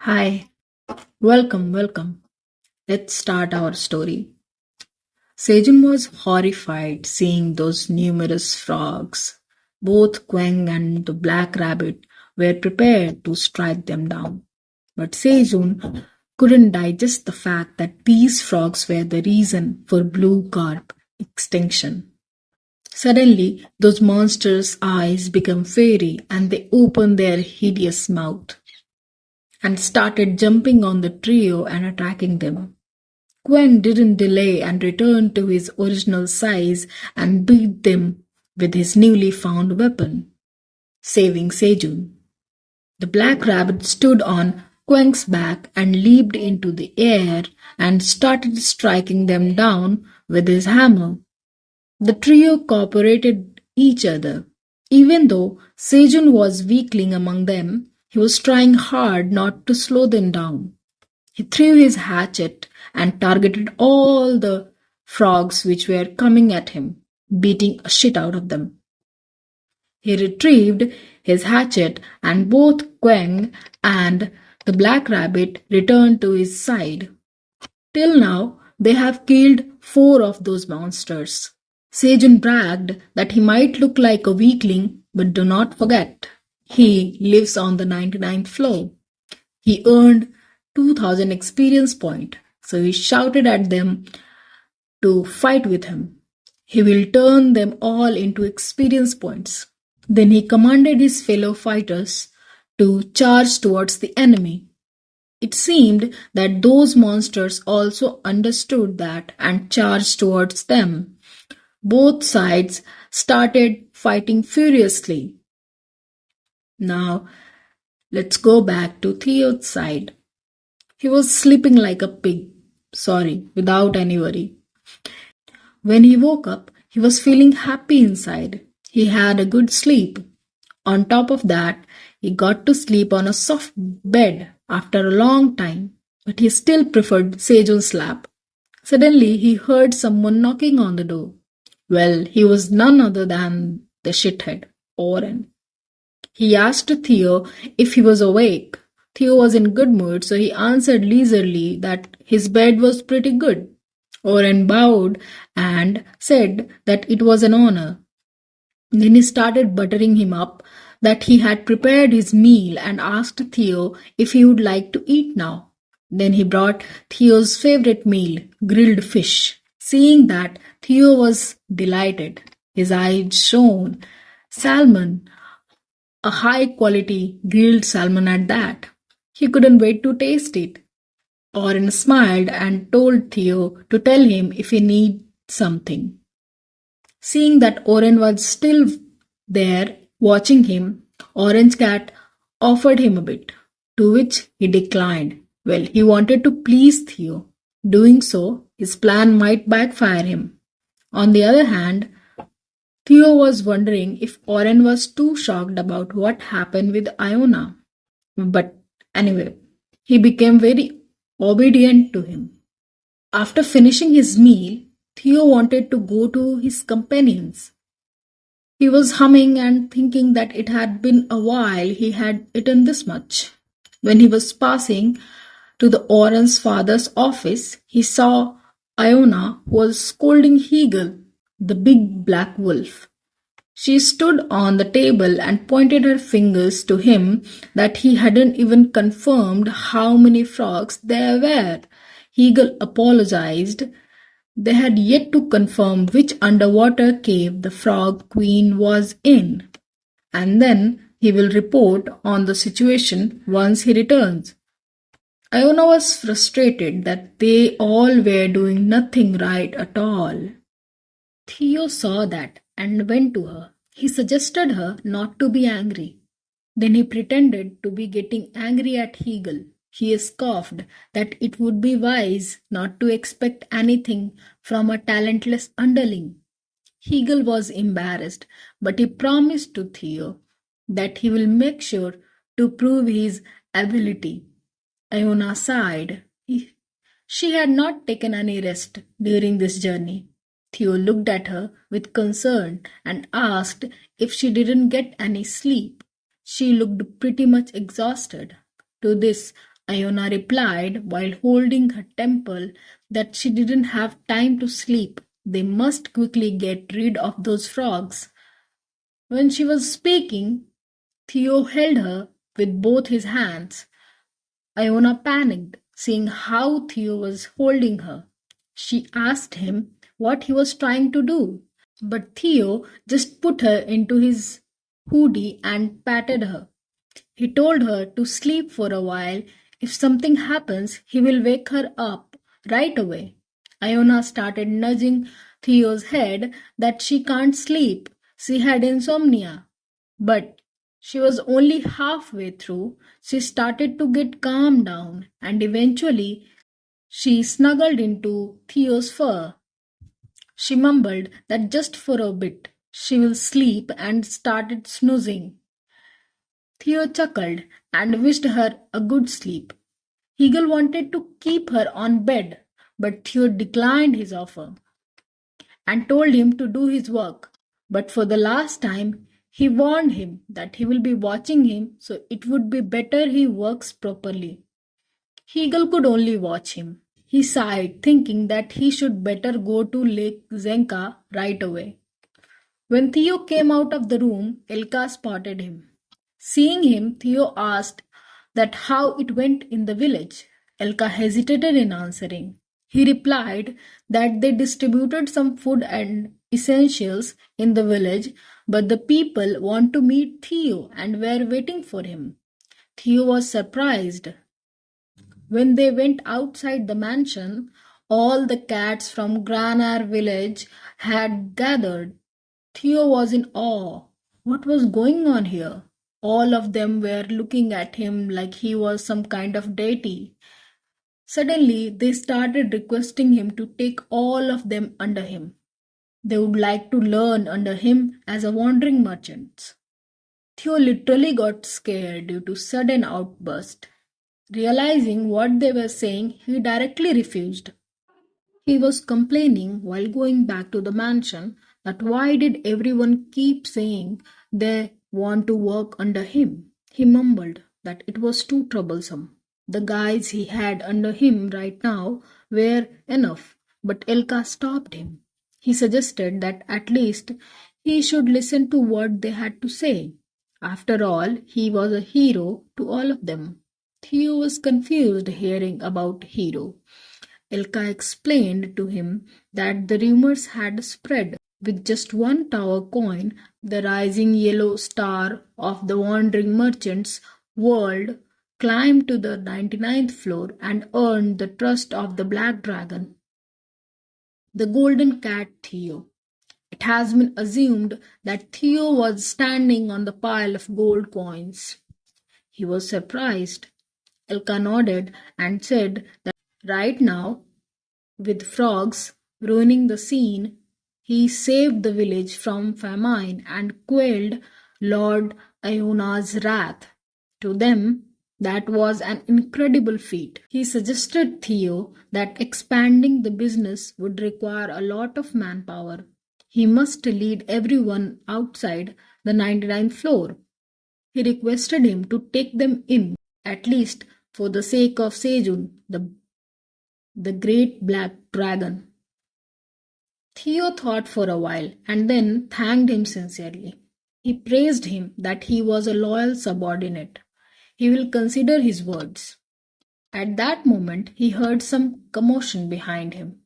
Hi, welcome. Let's start our story. Sejun was horrified seeing those numerous frogs. Both Quang and the black rabbit were prepared to strike them down. But Sejun couldn't digest the fact that these frogs were the reason for blue carp extinction. Suddenly, those monsters' eyes became fairy and they opened their hideous mouth and started jumping on the trio and attacking them. Quang didn't delay and returned to his original size and beat them with his newly found weapon, saving Sejun. The black rabbit stood on Quang's back and leaped into the air and started striking them down with his hammer. The trio cooperated each other. Even though Sejun was weakling among them, he was trying hard not to slow them down. He threw his hatchet and targeted all the frogs which were coming at him, beating a shit out of them. He retrieved his hatchet and both Quang and the black rabbit returned to his side. Till now, they have killed 4 of those monsters. Sejun bragged that he might look like a weakling, but do not forget, he lives on the 99th floor. He earned 2000 experience point, so he shouted at them to fight with him. He will turn them all into experience points. Then he commanded his fellow fighters to charge towards the enemy. It seemed that those monsters also understood that and charged towards them. Both sides started fighting furiously. Now, let's go back to Theo's side. He was sleeping like a pig. Sorry, without any worry. When he woke up, he was feeling happy inside. He had a good sleep. On top of that, he got to sleep on a soft bed after a long time, but he still preferred Sejun's lap. Suddenly, he heard someone knocking on the door. Well, he was none other than the shithead, Oren. He asked Theo if he was awake. Theo was in good mood, so he answered leisurely that his bed was pretty good. Oren bowed and said that it was an honor. Then he started buttering him up that he had prepared his meal and asked Theo if he would like to eat now. Then he brought Theo's favorite meal, grilled fish. Seeing that, Theo was delighted. His eyes shone. Salmon, a high quality grilled salmon at that. He couldn't wait to taste it. Oren smiled and told Theo to tell him if he needed something. Seeing that Oren was still there watching him, Orange Cat offered him a bit, to which he declined. Well, he wanted to please Theo. Doing so, his plan might backfire him. On the other hand, Theo was wondering if Oren was too shocked about what happened with Iona. But anyway, he became very obedient to him. After finishing his meal, Theo wanted to go to his companions. He was humming and thinking that it had been a while he had eaten this much. When he was passing to the Oren's father's office, he saw Iona was scolding Hegel, the big black wolf. She stood on the table and pointed her fingers to him that he hadn't even confirmed how many frogs there were. Hegel apologized. They had yet to confirm which underwater cave the frog queen was in. And then he will report on the situation once he returns. Iona was frustrated that they all were doing nothing right at all. Theo saw that and went to her. He suggested her not to be angry. Then he pretended to be getting angry at Hegel. He scoffed that it would be wise not to expect anything from a talentless underling. Hegel was embarrassed, but he promised to Theo that he will make sure to prove his ability. Iona sighed. She had not taken any rest during this journey. Theo looked at her with concern and asked if she didn't get any sleep. She looked pretty much exhausted. To this, Iona replied while holding her temple that she didn't have time to sleep. They must quickly get rid of those frogs. When she was speaking, Theo held her with both his hands. Iona panicked, seeing how Theo was holding her. She asked him what he was trying to do, but Theo just put her into his hoodie and patted her. He told her to sleep for a while. If something happens, he will wake her up right away. Iona started nudging Theo's head that she can't sleep. She had insomnia. But she was only halfway through. She started to get calmed down and eventually she snuggled into Theo's fur. She mumbled that just for a bit she will sleep and started snoozing. Theo chuckled and wished her a good sleep. Hegel wanted to keep her on bed, but Theo declined his offer and told him to do his work. But for the last time, he warned him that he will be watching him, so it would be better he works properly. Hegel could only watch him. He sighed, thinking that he should better go to Lake Zenka right away. When Theo came out of the room, Elka spotted him. Seeing him, Theo asked that how it went in the village. Elka hesitated in answering. He replied that they distributed some food and essentials in the village, but the people want to meet Theo and were waiting for him. Theo was surprised. When they went outside the mansion, all the cats from Granar village had gathered. Theo was in awe. What was going on here? All of them were looking at him like he was some kind of deity. Suddenly, they started requesting him to take all of them under him. They would like to learn under him as a wandering merchant. Theo literally got scared due to sudden outburst. Realizing what they were saying, he directly refused. He was complaining while going back to the mansion that why did everyone keep saying they want to work under him. He mumbled that it was too troublesome. The guys he had under him right now were enough, but Elka stopped him. He suggested that at least he should listen to what they had to say. After all, he was a hero to all of them. Theo was confused hearing about hero. Elka explained to him that the rumors had spread. With just one tower coin, the rising yellow star of the wandering merchant's world climbed to the 99th floor and earned the trust of the black dragon, the golden cat Theo. It has been assumed that Theo was standing on the pile of gold coins. He was surprised. Elka nodded and said that right now, with frogs ruining the scene, he saved the village from famine and quelled Lord Iona's wrath. To them, that was an incredible feat. He suggested Theo that expanding the business would require a lot of manpower. He must lead everyone outside the 99th floor. He requested him to take them in, at least for the sake of Sejun, the great black dragon. Theo thought for a while and then thanked him sincerely. He praised him that he was a loyal subordinate. He will consider his words. At that moment, he heard some commotion behind him.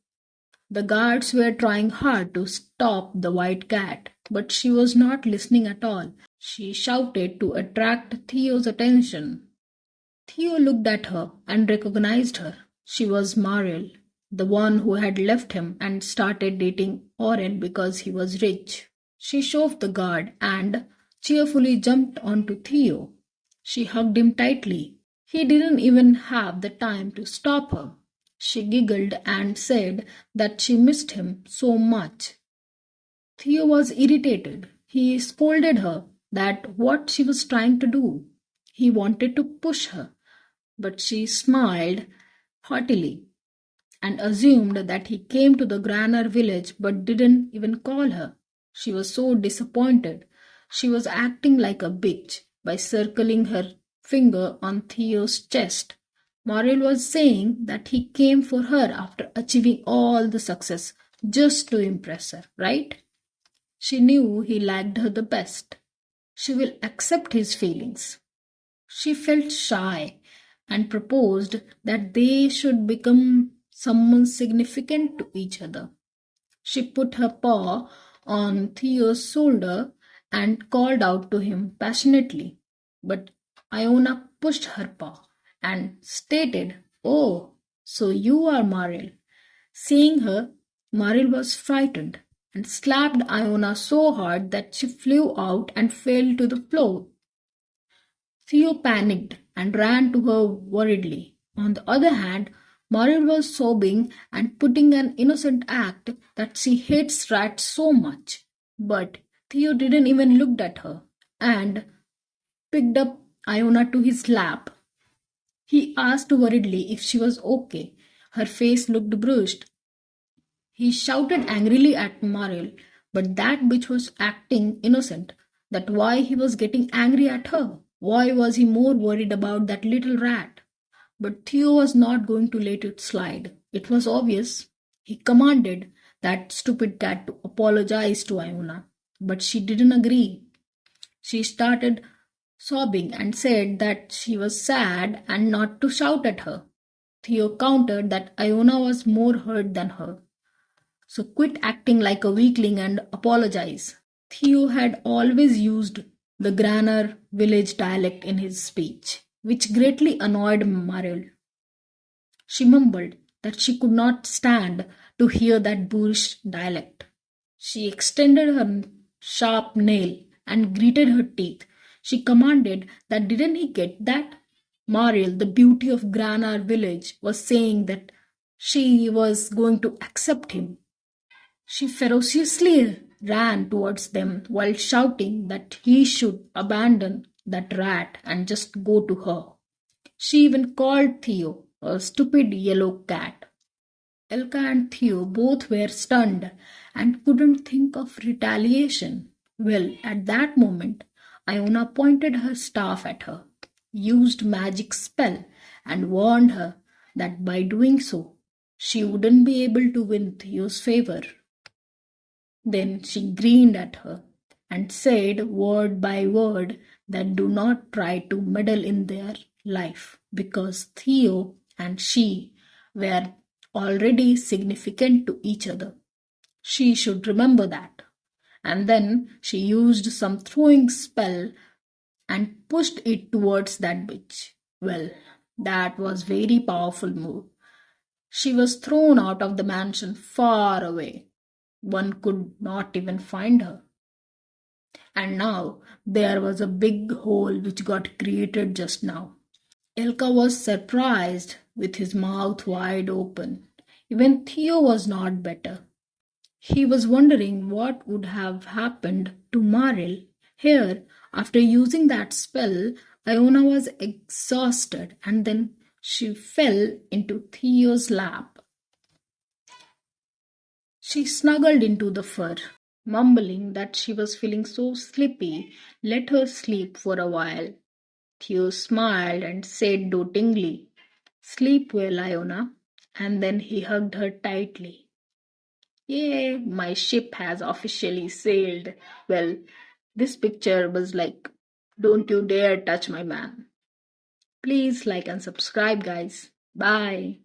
The guards were trying hard to stop the white cat, but she was not listening at all. She shouted to attract Theo's attention. Theo looked at her and recognized her. She was Mariel, the one who had left him and started dating Oren because he was rich. She shoved the guard and cheerfully jumped onto Theo. She hugged him tightly. He didn't even have the time to stop her. She giggled and said that she missed him so much. Theo was irritated. He scolded her that what she was trying to do. He wanted to push her, but she smiled haughtily and assumed that he came to the Granar village but didn't even call her. She was so disappointed. She was acting like a bitch by circling her finger on Theo's chest. Morel was saying that he came for her after achieving all the success just to impress her, right? She knew he liked her the best. She will accept his feelings. She felt shy and proposed that they should become someone significant to each other. She put her paw on Theo's shoulder and called out to him passionately. But Iona pushed her paw and stated, "Oh, so you are Maril." Seeing her, Maril was frightened and slapped Iona so hard that she flew out and fell to the floor. Theo panicked and ran to her worriedly. On the other hand, Maril was sobbing and putting an innocent act that she hates rats so much. But Theo didn't even look at her and picked up Iona to his lap. He asked worriedly if she was okay. Her face looked bruised. He shouted angrily at Maril, but that bitch was acting innocent. That why he was getting angry at her. Why was he more worried about that little rat? But Theo was not going to let it slide. It was obvious. He commanded that stupid cat to apologize to Iona, but she didn't agree. She started sobbing and said that she was sad and not to shout at her. Theo countered that Iona was more hurt than her. So quit acting like a weakling and apologize. Theo had always used the Granar village dialect in his speech, which greatly annoyed Maril. She mumbled that she could not stand to hear that boorish dialect. She extended her sharp nail and gritted her teeth. She commanded that didn't he get that? Maril, the beauty of Granar village, was saying that she was going to accept him. She ferociously ran towards them while shouting that he should abandon that rat and just go to her. She even called Theo a stupid yellow cat. Elka and Theo both were stunned and couldn't think of retaliation. Well, at that moment, Iona pointed her staff at her, used magic spell, and warned her that by doing so, she wouldn't be able to win Theo's favor. Then she grinned at her and said word by word that do not try to meddle in their life because Theo and she were already significant to each other. She should remember that. And then she used some throwing spell and pushed it towards that bitch. Well, that was very powerful move. She was thrown out of the mansion far away. One could not even find her. And now there was a big hole which got created just now. Elka was surprised with his mouth wide open. Even Theo was not better. He was wondering what would have happened to Maril. Here, after using that spell, Iona was exhausted and then she fell into Theo's lap. She snuggled into the fur, mumbling that she was feeling so sleepy, let her sleep for a while. Theo smiled and said dotingly, "Sleep well, Iona." And then he hugged her tightly. Yay, my ship has officially sailed. Well, this picture was like, don't you dare touch my man. Please like and subscribe, guys. Bye.